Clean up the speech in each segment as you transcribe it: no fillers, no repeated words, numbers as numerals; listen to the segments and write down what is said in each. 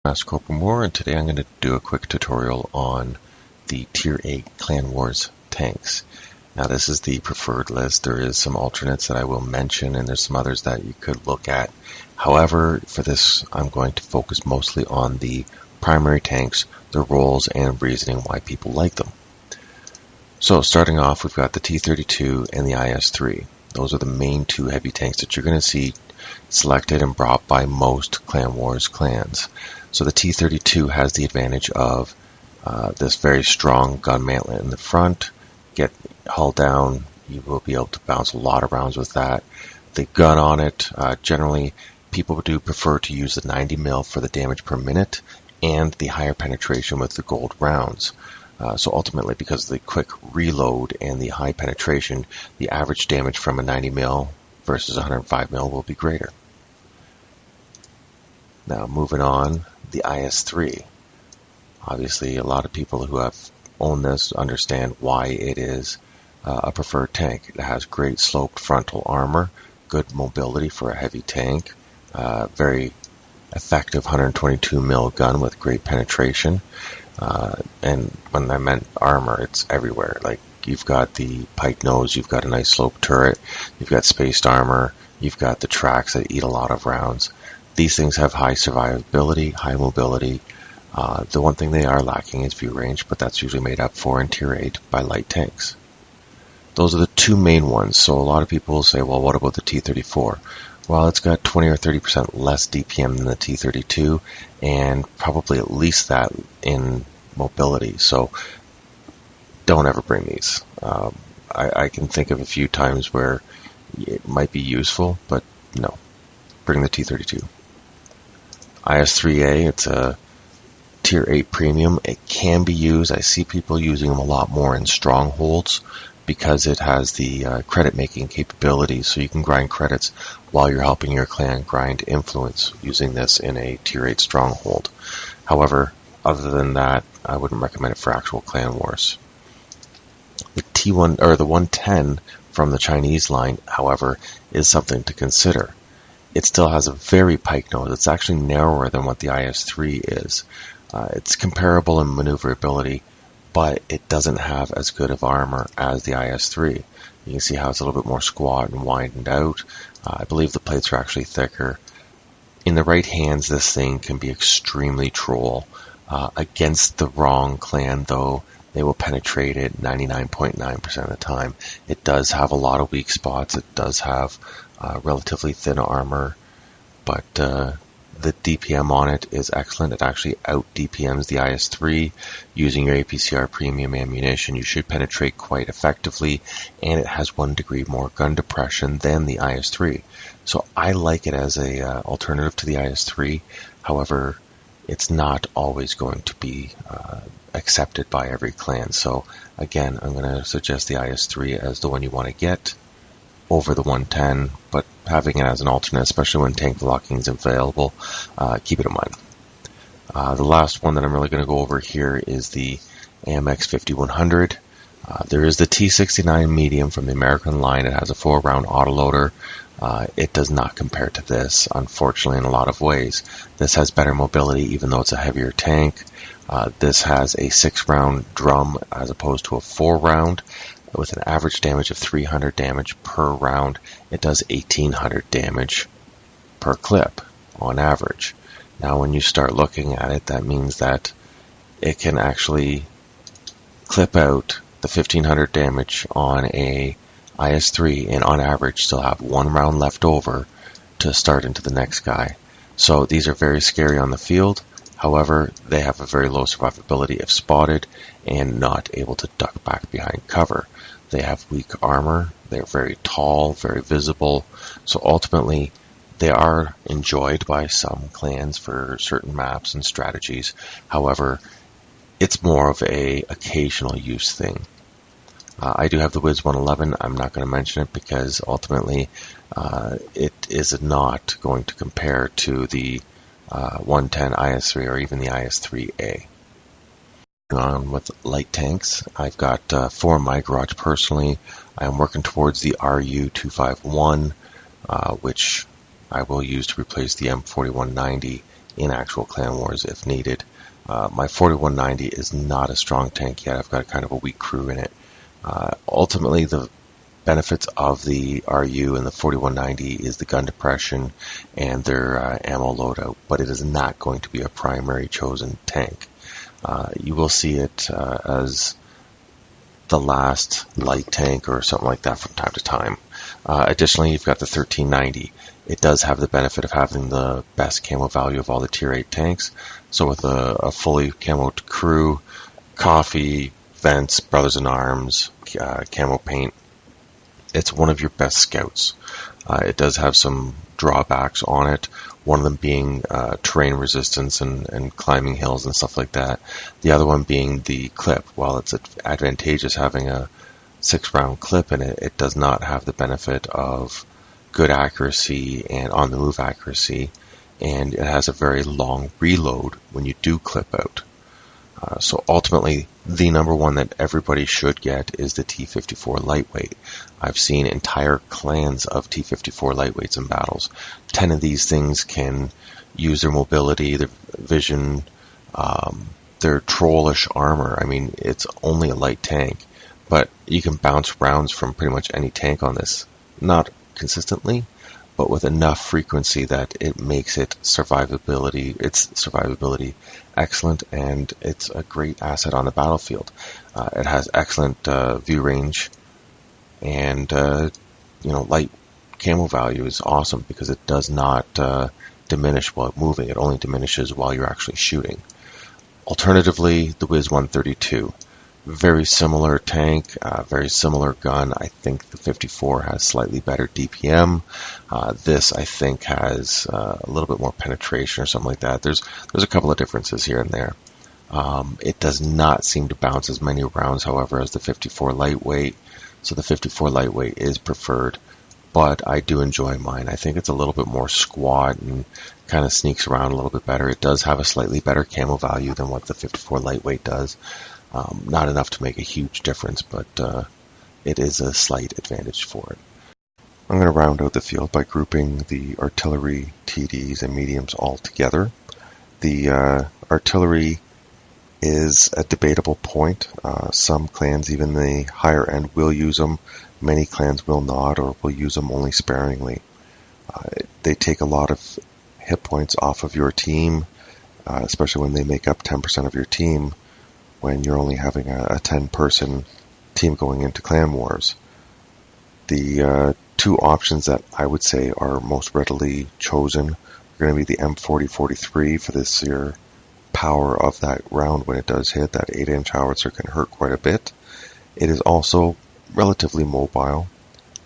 Master Corporal Moore, and today I'm going to do a quick tutorial on the Tier 8 Clan Wars tanks. Now this is the preferred list. There is some alternates that I will mention, and there's some others that you could look at. However, for this I'm going to focus mostly on the primary tanks, their roles, and reasoning why people like them. So starting off, we've got the T-32 and the IS-3. Those are the main two heavy tanks that you're going to see selected and brought by most Clan Wars clans. So the T-32 has the advantage of this very strong gun mantlet in the front. Get hull down, you will be able to bounce a lot of rounds with that. The gun on it, generally people do prefer to use the 90 mil for the damage per minute and the higher penetration with the gold rounds. So ultimately, because of the quick reload and the high penetration, the average damage from a 90 mil versus 105 mil will be greater. Now moving on, the IS-3. Obviously, a lot of people who have owned this understand why it is a preferred tank. It has great sloped frontal armor, good mobility for a heavy tank, very effective 122 mil gun with great penetration. And when I meant armor, it's everywhere. Like, you've got the pike nose, you've got a nice sloped turret, you've got spaced armor, you've got the tracks that eat a lot of rounds. These things have high survivability, high mobility. The one thing they are lacking is view range, but that's usually made up for in Tier 8 by light tanks. Those are the two main ones. So a lot of people will say, well, what about the T-34? Well, it's got 20 or 30% less DPM than the T-32, and probably at least that in mobility. So don't ever bring these. I can think of a few times where it might be useful, but no. Bring the T-32. IS-3A, it's a Tier 8 premium. It can be used. I see people using them a lot more in strongholds because it has the credit making capabilities, so you can grind credits while you're helping your clan grind influence using this in a Tier 8 stronghold. However, other than that, I wouldn't recommend it for actual clan wars. The T1 or the 110 from the Chinese line, however, is something to consider. It still has a very pike nose. It's actually narrower than what the IS-3 is. It's comparable in maneuverability, but it doesn't have as good of armor as the IS-3. You can see how it's a little bit more squat and widened out. I believe the plates are actually thicker. In the right hands, this thing can be extremely troll. Against the wrong clan, though, they will penetrate it 99.9% of the time. It does have a lot of weak spots. It does have relatively thin armor, but the DPM on it is excellent. It actually out DPMs the IS-3. Using your APCR premium ammunition, you should penetrate quite effectively, and it has 1 degree more gun depression than the IS-3. So I like it as a alternative to the IS-3. However, it's not always going to be accepted by every clan. So again, I'm going to suggest the IS-3 as the one you want to get over the 110, but having it as an alternate, especially when tank blocking is available, keep it in mind. The last one that I'm really going to go over here is the AMX 5100. There is the T69 medium from the American line. It has a 4-round autoloader. It does not compare to this, unfortunately, in a lot of ways. This has better mobility, even though it's a heavier tank. This has a 6-round drum as opposed to a 4-round. With an average damage of 300 damage per round, it does 1800 damage per clip on average. Now when you start looking at it, that means that it can actually clip out the 1500 damage on a IS-3 and on average still have 1 round left over to start into the next guy. So these are very scary on the field. However, they have a very low survivability if spotted and not able to duck back behind cover. They have weak armor, they're very tall, very visible, so ultimately they are enjoyed by some clans for certain maps and strategies. However, it's more of a occasional use thing. I do have the Wiz 111. I'm not going to mention it because ultimately it is not going to compare to the 110 IS-3 or even the IS-3A. On with light tanks, I've got 4 in my garage personally. I'm working towards the RU-251, which I will use to replace the M4190 in actual clan wars if needed. My 4190 is not a strong tank yet. I've got kind of a weak crew in it. Ultimately, the benefits of the RU and the 4190 is the gun depression and their ammo loadout, but it is not going to be a primary chosen tank. You will see it as the last light tank or something like that from time to time. Additionally, you've got the 1390. It does have the benefit of having the best camo value of all the tier 8 tanks. So with a fully camoed crew, coffee, vents, brothers in arms, camo paint, it's one of your best scouts. It does have some drawbacks on it, one of them being terrain resistance and climbing hills and stuff like that. The other one being the clip. While it's advantageous having a 6-round clip in it, it does not have the benefit of good accuracy and on-the-move accuracy, and it has a very long reload when you do clip out. So ultimately, the number one that everybody should get is the T54 lightweight. I've seen entire clans of T54 lightweights in battles. 10 of these things can use their mobility, their vision, their trollish armor. I mean, it's only a light tank, but you can bounce rounds from pretty much any tank on this. Not consistently, but with enough frequency that it makes its survivability excellent, and it's a great asset on the battlefield. It has excellent view range, and light camo value is awesome because it does not diminish while moving. It only diminishes while you're actually shooting. Alternatively, the Wiz 132. Very similar tank, very similar gun. I think the 54 has slightly better DPM. This, I think, has a little bit more penetration or something like that. There's a couple of differences here and there. It does not seem to bounce as many rounds, however, as the 54 lightweight. So the 54 lightweight is preferred, but I do enjoy mine. I think it's a little bit more squat and kind of sneaks around a little bit better. It does have a slightly better camo value than what the 54 lightweight does. Not enough to make a huge difference, but it is a slight advantage for it. I'm going to round out the field by grouping the artillery, TDs, and mediums all together. The artillery is a debatable point. Some clans, even the higher end, will use them. Many clans will not, or will use them only sparingly. They take a lot of hit points off of your team, especially when they make up 10% of your team, when you're only having a 10-person team going into clan wars. The two options that I would say are most readily chosen are going to be the M4043 for the sheer power of that round when it does hit. That 8-inch howitzer can hurt quite a bit. It is also relatively mobile,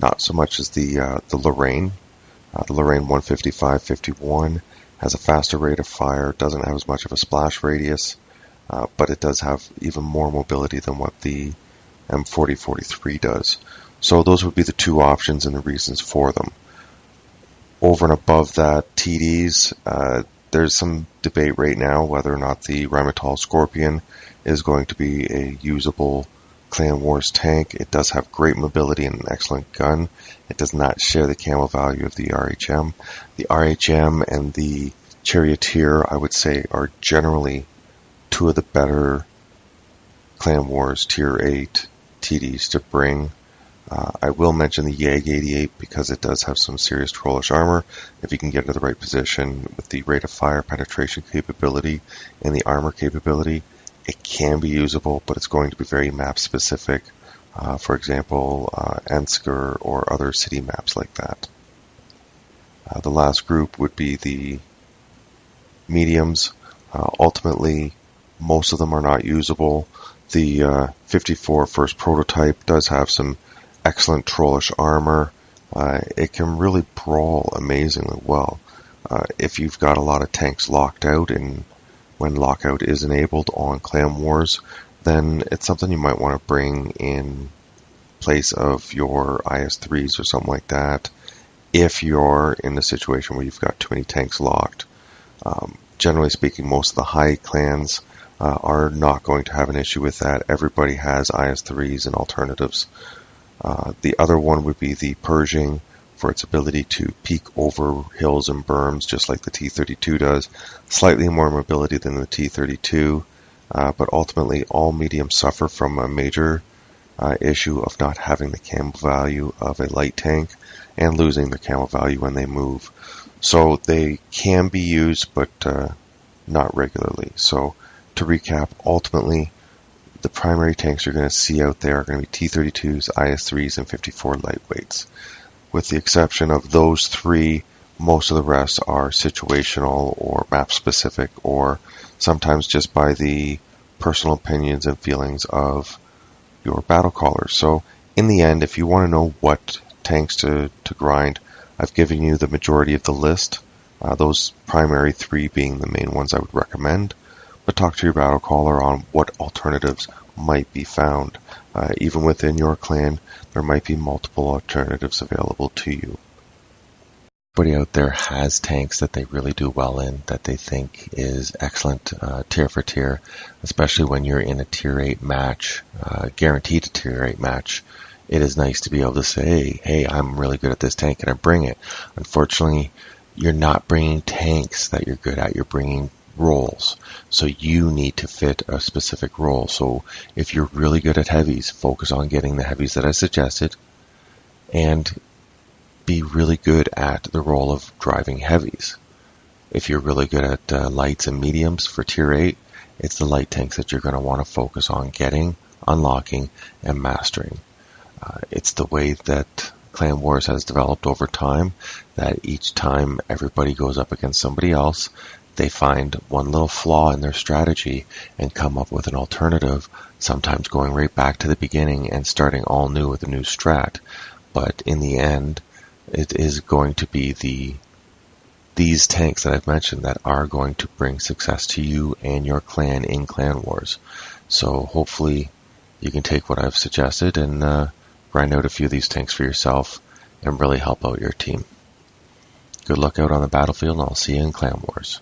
not so much as the Lorraine. The Lorraine 155-51 has a faster rate of fire, doesn't have as much of a splash radius, but it does have even more mobility than what the M4043 does. So those would be the two options and the reasons for them. Over and above that, TDs, there's some debate right now whether or not the Rheinmetall Scorpion is going to be a usable Clan Wars tank. It does have great mobility and an excellent gun. It does not share the camo value of the RHM. The RHM and the Charioteer, I would say, are generally two of the better Clan Wars Tier 8 TDs to bring. I will mention the Yag 88 because it does have some serious trollish armor. If you can get into the right position with the rate of fire, penetration capability, and the armor capability, it can be usable, but it's going to be very map specific. For example, Ensk or other city maps like that. The last group would be the mediums. Ultimately, most of them are not usable. The 54 first prototype does have some excellent trollish armor. It can really brawl amazingly well. If you've got a lot of tanks locked out, and when lockout is enabled on Clan Wars, then it's something you might want to bring in place of your IS-3s or something like that if you're in a situation where you've got too many tanks locked. Generally speaking, most of the high clans are not going to have an issue with that. Everybody has IS-3s and alternatives. The other one would be the Pershing for its ability to peek over hills and berms, just like the T-32 does. Slightly more mobility than the T-32, but ultimately all mediums suffer from a major issue of not having the camo value of a light tank and losing the camo value when they move. So they can be used, but not regularly. So to recap, ultimately, the primary tanks you're going to see out there are going to be T-32s, IS-3s, and 54 lightweights. With the exception of those three, most of the rest are situational or map specific, or sometimes just by the personal opinions and feelings of your battle callers. So in the end, if you want to know what tanks to grind, I've given you the majority of the list, those primary three being the main ones I would recommend. But talk to your battle caller on what alternatives might be found. Even within your clan, there might be multiple alternatives available to you. Everybody out there has tanks that they really do well in, that they think is excellent tier for tier, especially when you're in a tier 8 match, guaranteed a tier 8 match. It is nice to be able to say, hey, I'm really good at this tank and I bring it. Unfortunately, you're not bringing tanks that you're good at, you're bringing roles. So you need to fit a specific role. So if you're really good at heavies, focus on getting the heavies that I suggested and be really good at the role of driving heavies. If you're really good at lights and mediums for tier 8, it's the light tanks that you're going to want to focus on getting, unlocking, and mastering. It's the way that Clan Wars has developed over time, that each time everybody goes up against somebody else, they find one little flaw in their strategy and come up with an alternative, sometimes going right back to the beginning and starting all new with a new strat. But in the end, it is going to be these tanks that I've mentioned that are going to bring success to you and your clan in Clan Wars. So hopefully you can take what I've suggested and grind out a few of these tanks for yourself and really help out your team. Good luck out on the battlefield, and I'll see you in Clan Wars.